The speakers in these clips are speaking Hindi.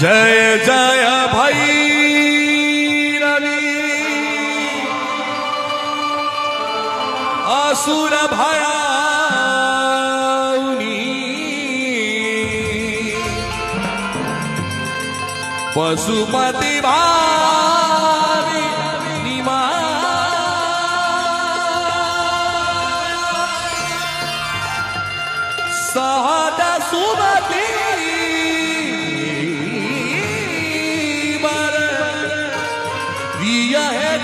जय जय भैरवी असुर भयाउनी पशुपति भावी निमा सहज सुमति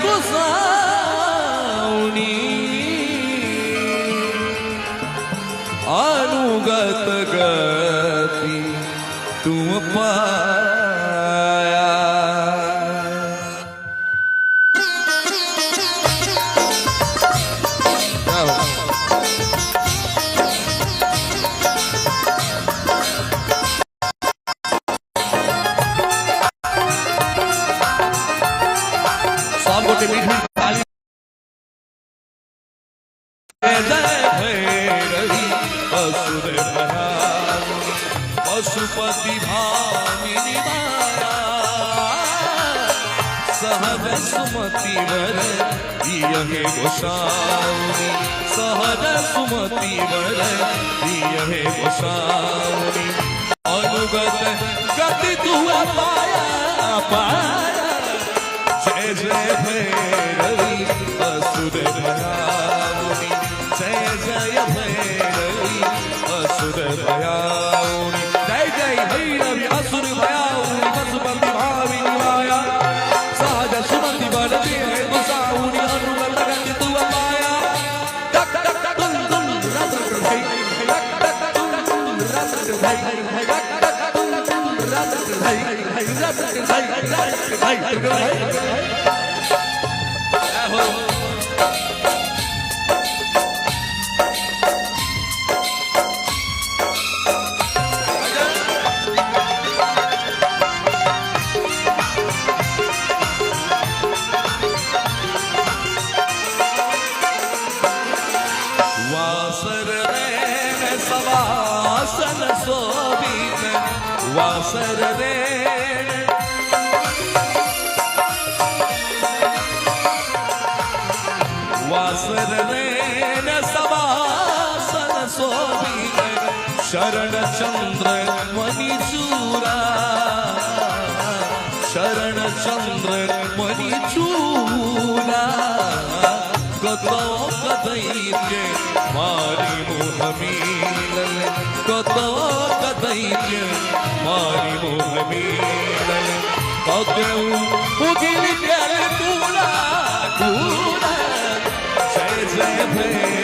गोसाउनी अनुगत गति तुम पाया। पशुपति भामिनी माया सहज सुमति वर दिये गोसाउनी सहज सुमति वर दिये गोसाउनी अनुगत गति तू पाया पाया। जय जय भैरवी असुर भयाउनी जय जय भैरवी असुर भयाउनी जय जय भैरवी असुर भयाउनी पशुपति भाविनी माया सहज सुमति बलती है गोसाउनी अनुगत गति तू पाया। टक टक तुम रस भाई टक टक तुम रस भाई टक टक तुम रस भाई रस भाई भाई वासर शोभित वासर रेण वासर रेण सवासन शोभित शरण चंद्र मणिचूरा शरण चंद्र मणिचूरा कतो कदैत्य मारी मोह मिलन कतो कदैत्य मारी मोह मिलन कतौ उगिल जल तूला तूला। जय जय भैरवी